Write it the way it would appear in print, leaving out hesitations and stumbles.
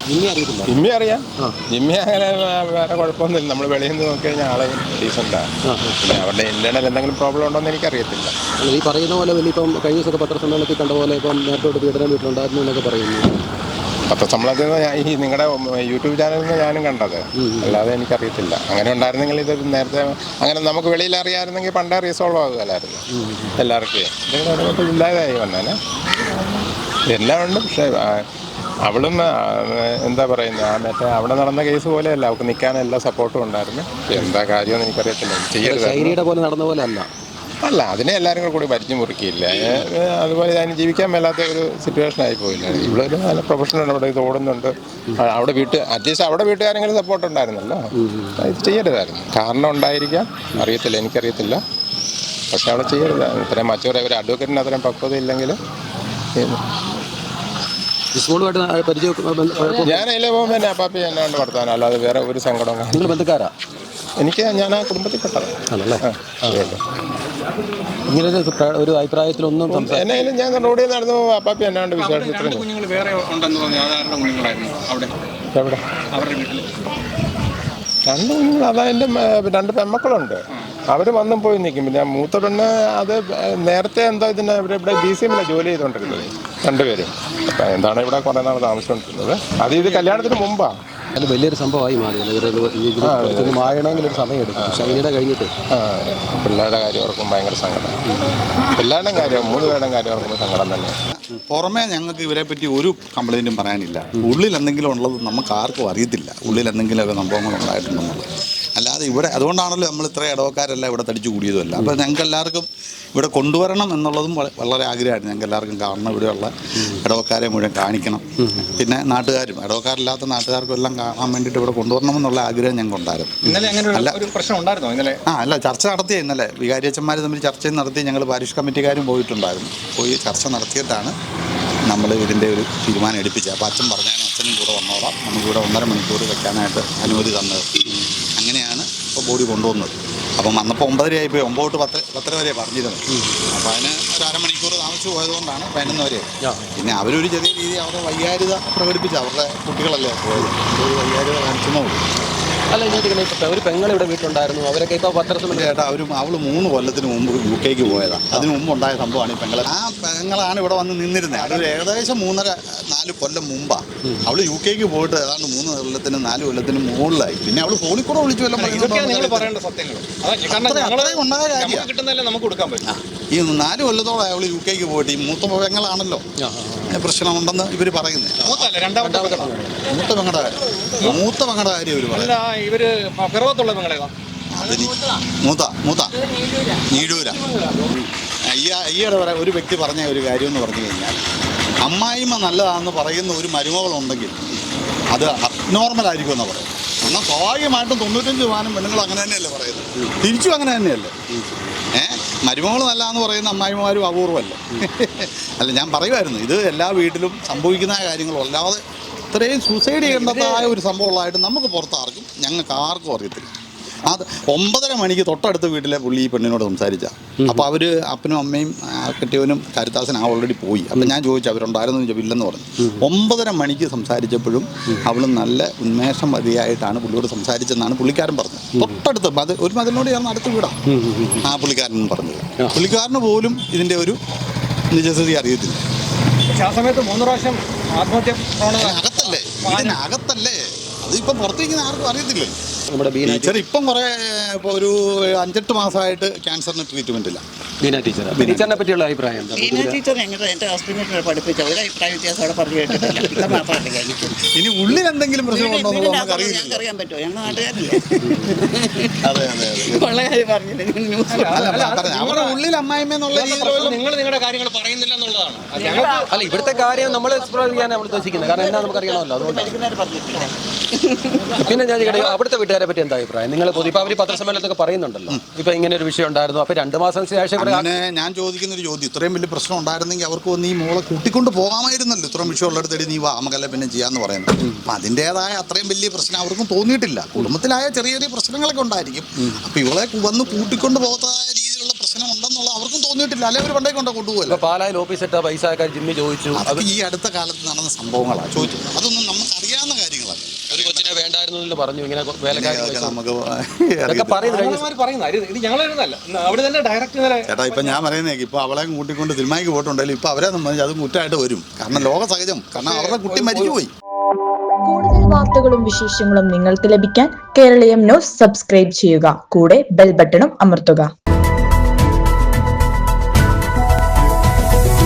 Jimmy അറിയാം. Jimmy അങ്ങനെ വേറെ കുഴപ്പമൊന്നുമില്ല. നമ്മൾ വെളിയിൽ നിന്ന് നോക്കി കഴിഞ്ഞാൽ ആളെ ഡീസൻ്റാണ്. പിന്നെ അവരുടെ ഇന്റേണൽ എന്തെങ്കിലും പ്രോബ്ലം ഉണ്ടോ എന്ന് എനിക്കറിയത്തില്ല. ഈ പറയുന്ന പോലെ വലിയ ഇപ്പം കഴിഞ്ഞ ദിവസമൊക്കെ പത്രസമ്മേളനത്തിൽ കണ്ട പോലെ ഇപ്പം നേരത്തോട്ട് പീഡനം വീട്ടിലുണ്ടായിരുന്നു എന്നൊക്കെ പറയുന്നു. പത്രസമ്മേളനത്തിൽ നിന്ന് ഈ നിങ്ങളുടെ യൂട്യൂബ് ചാനലിൽ നിന്ന് ഞാനും കണ്ടത്, അല്ലാതെ എനിക്കറിയത്തില്ല. അങ്ങനെ ഉണ്ടായിരുന്നെങ്കിൽ ഇത് നേരത്തെ അങ്ങനെ നമുക്ക് വെളിയിൽ അറിയാമായിരുന്നെങ്കിൽ പണ്ടേ റീസോൾവ് ആകുകയല്ലായിരുന്നു എല്ലാവർക്കും. ഇതിനൊക്കെ ഇല്ലാതായി വന്നേനെ. എല്ലാം ഉണ്ട്. പക്ഷേ അവളും എന്താ പറയുന്നത്, മറ്റേ അവിടെ നടന്ന കേസ് പോലെയല്ല. അവൾക്ക് നിൽക്കാൻ എല്ലാ സപ്പോർട്ടും ഉണ്ടായിരുന്നു. എന്താ കാര്യമെന്ന് എനിക്കറിയത്തില്ല. ചെയ്യരുത് പോലെ നടന്ന പോലെ അല്ല, അതിനെ എല്ലാവരും കൂടി ഭരിച്ചു മുറുക്കിയില്ല. അതുപോലെ അതിന് ജീവിക്കാൻ മേലാത്ത ഒരു സിറ്റുവേഷൻ ആയി പോയില്ല. ഇവളൊരു നല്ല പ്രൊഫഷണൽ അവിടെ ഇത് ഓടുന്നുണ്ട്. അവിടെ അറ്റ്ലീസ്റ്റ് അവിടെ വീട്ടുകാരെങ്കിലും സപ്പോർട്ട് ഉണ്ടായിരുന്നല്ലോ. ഇത് ചെയ്യരുതായിരുന്നു. കാരണം ഉണ്ടായിരിക്കാം, അറിയത്തില്ല, എനിക്കറിയത്തില്ല. പക്ഷെ അവിടെ ചെയ്യരുതായിരുന്നു. ഇത്രയും മറ്റൊരു ഒരു അഡ്വക്കേറ്റിന് അത്രയും പക്വത ഇല്ലെങ്കിൽ. ഞാൻ അതിലെ പോകുമ്പോൾ തന്നെ അപ്പാപ്പി എന്നാണ്ട് വർത്താനം, അല്ലാതെ വേറെ ഒരു സങ്കടം. ബന്ധുക്കാരാ ഞാൻ ആ കുടുംബത്തിൽപ്പെട്ടതാണ്. ഇങ്ങനെ ഒരു അഭിപ്രായത്തിലൊന്നും എന്നായാലും ഞാൻ റോഡിൽ നടന്നു അപ്പാപ്പി എന്നാണ്ട് വിശേഷം. എവിടെ? 2 കുഞ്ഞുങ്ങൾ, അതാ എൻ്റെ 2 പെൺമക്കളുണ്ട്. അവർ വന്നും പോയി നിൽക്കും. പിന്നെ മൂത്ത പെണ്ണ് അത് നേരത്തെ എന്താ ഇതിന് ഇവിടെ BCM ജോലി ചെയ്തുകൊണ്ടിരുന്നത് 2 പേരും. അപ്പം എന്താണ് ഇവിടെ കുറേ നാൾ താമസിച്ചുകൊണ്ടിരുന്നത്. ഇത് കല്യാണത്തിന് മുമ്പാണ്. അത് വലിയൊരു സംഭവമായി മാറി. മാറണമെങ്കിൽ ഒരു സമയം എടുക്കും. പക്ഷെ അതിനിടെ കഴിഞ്ഞിട്ട് പിള്ളേരുടെ കാര്യം ഓർക്കുമ്പോൾ ഭയങ്കര സങ്കടം. എല്ലാവരുടെയും കാര്യം, 3 പേരുടെയും കാര്യം ഓർക്കുമ്പോൾ സങ്കടം തന്നെ. പുറമേ ഞങ്ങൾക്ക് ഇവരെ പറ്റി ഒരു കംപ്ലൈൻറ്റും പറയാനില്ല. ഉള്ളിൽ എന്തെങ്കിലും ഉള്ളത് നമുക്ക് ആർക്കും അറിയത്തില്ല. ഉള്ളിൽ എന്തെങ്കിലുമൊക്കെ സംഭവങ്ങൾ ഉണ്ടായിട്ടുണ്ടെന്നുള്ളത്. അല്ലാതെ ഇവിടെ അതുകൊണ്ടാണല്ലോ നമ്മൾ ഇത്ര ഇടവക്കാരെല്ലാം ഇവിടെ തടിച്ചു കൂടിയതുമല്ല. അപ്പോൾ ഞങ്ങൾക്ക് എല്ലാവർക്കും ഇവിടെ കൊണ്ടുവരണം എന്നുള്ളതും വളരെ ആഗ്രഹമായിരുന്നു. ഞങ്ങൾക്ക് എല്ലാവർക്കും കാണണം, ഇവിടെയുള്ള ഇടവക്കാരെ മുഴുവൻ കാണിക്കണം. പിന്നെ നാട്ടുകാരും ഇടവക്കാരില്ലാത്ത നാട്ടുകാർക്കും എല്ലാം കാണാൻ വേണ്ടിയിട്ട് ഇവിടെ കൊണ്ടുവരണം എന്നുള്ള ആഗ്രഹം ഞങ്ങൾക്ക് ഉണ്ടായിരുന്നു. അല്ല, ചർച്ച നടത്തിയ ഇന്നലെ വികാരിയച്ചന്മാർ തമ്മിൽ ചർച്ച നടത്തി. ഞങ്ങൾ പാരിഷ് കമ്മിറ്റിക്കാരും പോയിട്ടുണ്ടായിരുന്നു. പോയി ചർച്ച നടത്തിയിട്ടാണ് നമ്മൾ ഇതിൻ്റെ ഒരു തീരുമാനം എടുപ്പിച്ചത്. അപ്പോൾ അച്ഛൻ പറഞ്ഞാൽ അച്ഛനും കൂടെ വന്നോളാം, നമുക്കിവിടെ 1.5 മണിക്കൂർ വെക്കാനായിട്ട് അനുമതി തന്നത്. അങ്ങനെയാണ് ഇപ്പോൾ ബോഡി കൊണ്ടുവന്നത്. അപ്പം വന്നപ്പോൾ 9:30 ആയിപ്പോയി. 9 to 10 വരെ പറഞ്ഞിരുന്നു. അപ്പോൾ അതിന് ഒരു അരമണിക്കൂർ താമസിച്ച് പോയതുകൊണ്ടാണ് 11 വരെ. പിന്നെ അവരൊരു ചെറിയ രീതി അവരുടെ വൈകാരിക പ്രകടിപ്പിച്ച്, അവരുടെ കുട്ടികളല്ലേ പോയത്, ഒരു വൈകാരിക കാണിച്ചെന്നേ ഉള്ളൂ. അല്ല, ഒരു പെങ്ങളിവിടെ വീട്ടിലുണ്ടായിരുന്നു. അവരൊക്കെ ഇപ്പോൾ പത്രത്തിൽ ചേട്ടാ അവൾ 3 കൊല്ലത്തിന് മുമ്പ് UK പോയതാണ്. അതിന് മുമ്പ് ഉണ്ടായ സംഭവമാണ് ഈ പെങ്ങളെ. ആ പെങ്ങളാണ് ഇവിടെ വന്ന് നിന്നിരുന്നത്. അതൊരു ഏകദേശം 3.5-4 കൊല്ലം മുമ്പാണ്. അവൾ UK പോയിട്ട് ഏതാണ്ട് 3 കൊല്ലത്തിനും 4 കൊല്ലത്തിനും മുകളിലായി. പിന്നെ അവൾ ഫോണിൽ കൂടെ വിളിച്ചു വല്ലതും ഈ 4 കൊല്ലത്തോളം അവൾ UK പോയിട്ട്. ഈ മൂത്ത പെങ്ങളാണല്ലോ പ്രശ്നമുണ്ടെന്ന് ഇവർ പറയുന്നത്. മൂത്ത പെങ്ങളുടെ കാര്യം ഇവർ പറയുന്നത്. മൂത്ത നീഴൂര. ഈയിടെ ഒരു വ്യക്തി പറഞ്ഞ ഒരു കാര്യം എന്ന് പറഞ്ഞു കഴിഞ്ഞാൽ, അമ്മായിമ്മ നല്ലതാണെന്ന് പറയുന്ന ഒരു മരുമകളുണ്ടെങ്കിൽ അത് അബ്നോർമലായിരിക്കും എന്നാണ് പറയുന്നത്. എന്നാൽ സ്വാഭാവികമായിട്ടും 95% പെണ്ണുങ്ങൾ അങ്ങനെ തന്നെയല്ലേ പറയുന്നത്. തിരിച്ചും അങ്ങനെ തന്നെയല്ലേ. മരുമകൾ നല്ലതെന്ന് പറയുന്ന അമ്മായിമാരും അപൂർവമല്ല. അല്ല, ഞാൻ പറയുമായിരുന്നു, ഇത് എല്ലാ വീട്ടിലും സംഭവിക്കുന്ന കാര്യങ്ങളും. അല്ലാതെ ഇത്രയും സൂസൈഡ് ചെയ്യേണ്ടതായ ഒരു സംഭവമുള്ളതായിട്ട് നമുക്ക് പുറത്താർക്കും ഞങ്ങൾക്ക് ആർക്കും അറിയത്തില്ല. അത് 9:30 മണിക്ക് തൊട്ടടുത്ത വീട്ടിലെ പുള്ളി ഈ പെണ്ണിനോട് സംസാരിച്ച. അപ്പോൾ അവർ അപ്പനും അമ്മയും കെട്ടിയവനും കരുത്താസൻ ഓൾറെഡി പോയി. അപ്പം ഞാൻ ചോദിച്ചു അവരുണ്ടായിരുന്നു ചോദിച്ചാൽ ഇല്ലെന്ന് പറഞ്ഞു. 9:30 മണിക്ക് സംസാരിച്ചപ്പോഴും അവൾ നല്ല ഉന്മേഷം മതിയായിട്ടാണ് പുള്ളിയോട് സംസാരിച്ചെന്നാണ് പുള്ളിക്കാരൻ പറഞ്ഞത്. തൊട്ടടുത്ത് ഒരു മതിലിനോട് ചേർന്ന് അടുത്ത് വീടാണ് ആ പുള്ളിക്കാരൻ പറഞ്ഞത്. പുള്ളിക്കാരന് പോലും ഇതിൻ്റെ ഒരു നിജസ്ഥിതി അറിയത്തില്ല. ആ സമയത്ത് 3 പ്രാവശ്യം ആത്മഹത്യ ഇതിനകത്തല്ലേ, അതിപ്പം പുറത്തേക്ക് ആർക്കും അറിയത്തില്ലല്ലോ. നമ്മുടെ ടീച്ചർ ഇപ്പം ഇപ്പോൾ ഒരു 5-8 മാസമായിട്ട് ക്യാൻസറിന് ട്രീറ്റ്മെൻറ്റില്ല. ടീച്ചറിനെ പറ്റിയുള്ള അഭിപ്രായം എന്താ? ടീച്ചർ എൻ്റെ ഹസ്ബൻഡിനെ പഠിപ്പിച്ച ഒരു അഭിപ്രായ വ്യത്യാസം അവിടെ പറഞ്ഞു കേട്ടിട്ടില്ല. ഇത് മാത്രമല്ല ഇനി ഉള്ളിൽ എന്തെങ്കിലും പ്രശ്നമുണ്ടോ നമുക്ക് അറിയാൻ പറ്റുമോ? ഞങ്ങൾ നാട്ടുകാരല്ലേ. അതെ ഉള്ള കാര്യം പറഞ്ഞില്ല. അവരുടെ ഉള്ളിൽ അമ്മായിമ്മ എന്നുള്ള നിങ്ങൾ നിങ്ങളുടെ കാര്യങ്ങൾ പറയുന്നില്ല എന്നുള്ളതാണ്. അല്ല, ഇവിടുത്തെ കാര്യം നമ്മൾ എക്സ്പ്ലോർ ചെയ്യാൻ നമ്മൾ ഉദ്ദേശിക്കുന്നത്. കാരണം എന്താ നമുക്ക് അറിയണമല്ലോ, അതുകൊണ്ട്. പിന്നെ ഞാൻ അവിടുത്തെ വീട്ടുകാരെ പറ്റി എന്താ അഭിപ്രായം? നിങ്ങൾ ഇപ്പോൾ അവർ പത്രസമ്മേളനത്തൊക്കെ പറയുന്നുണ്ടല്ലോ, ഇപ്പം ഇങ്ങനെ ഒരു വിഷയം ഉണ്ടായിരുന്നു. അപ്പോൾ 2 മാസം ശേഷം ഞാൻ ചോദിക്കുന്നൊരു ചോദ്യം, ഇത്രയും വലിയ പ്രശ്നം ഉണ്ടായിരുന്നെങ്കിൽ അവർക്ക് നീ മോളെ കൂട്ടിക്കൊണ്ട് പോകാമായിരുന്നല്ലോ. ഇത്രയും വിഷയം ഉള്ളിടത്തേടി നീ വാ, നമുക്കല്ല പിന്നെ ചെയ്യാമെന്ന് പറയുന്നത്. അപ്പം അതിൻ്റേതായ അത്രയും വലിയ പ്രശ്നം അവർക്കും തോന്നിയിട്ടില്ല. കുടുംബത്തിലായ ചെറിയ ചെറിയ പ്രശ്നങ്ങളൊക്കെ ഉണ്ടായിരിക്കും. അപ്പോൾ ഇവളെ വന്ന് കൂട്ടിക്കൊണ്ട് പോകാത്ത രീതിയിലുള്ള പ്രശ്നമുണ്ടെന്നുള്ള അവർക്കും തോന്നിയിട്ടില്ല, അല്ലെങ്കിൽ അവർ പണ്ടേ കൊണ്ടുപോകല്ലോ. ഇപ്പൊ പാലായിൽ ഓഫീസിട്ട പൈസക്കാർ ജിമ്മി ചോദിച്ചു. അത് ഈ അടുത്ത കാലത്ത് നടന്ന സംഭവങ്ങളാണ് ചോദിച്ചു. അതൊന്നും നമുക്ക് അറിയാവുന്ന കാര്യങ്ങളല്ല. ഒരു കൊച്ചിനെ വേണ്ടായിരുന്നു എന്ന് പറഞ്ഞു. ഇങ്ങനെ വേലക്കാരി നമുക്ക് പറയുന്നത് ഇത് ഞങ്ങൾ അവിടെ തന്നെ ഡയറക്റ്റ് ചേട്ടാ ഇപ്പം ഞാൻ പറയുന്നേക്ക് ഇപ്പോൾ അവളെ കൂട്ടിക്കൊണ്ട് സിനിമയ്ക്ക് പോയിട്ടുണ്ടെങ്കിൽ ഇപ്പം അവരെ സംബന്ധിച്ച് അത് കുറ്റമായിട്ട് വരും. കാരണം ലോക സഹജം, കാരണം അവരുടെ കുട്ടി മരിച്ചുപോയി. കൂടുതൽ വാർത്തകളും വിശേഷങ്ങളും നിങ്ങൾക്ക് ലഭിക്കാൻ കേരളീയം ന്യൂസ് സബ്സ്ക്രൈബ് ചെയ്യുക. കൂടെ ബെൽ ബട്ടണും അമർത്തുക.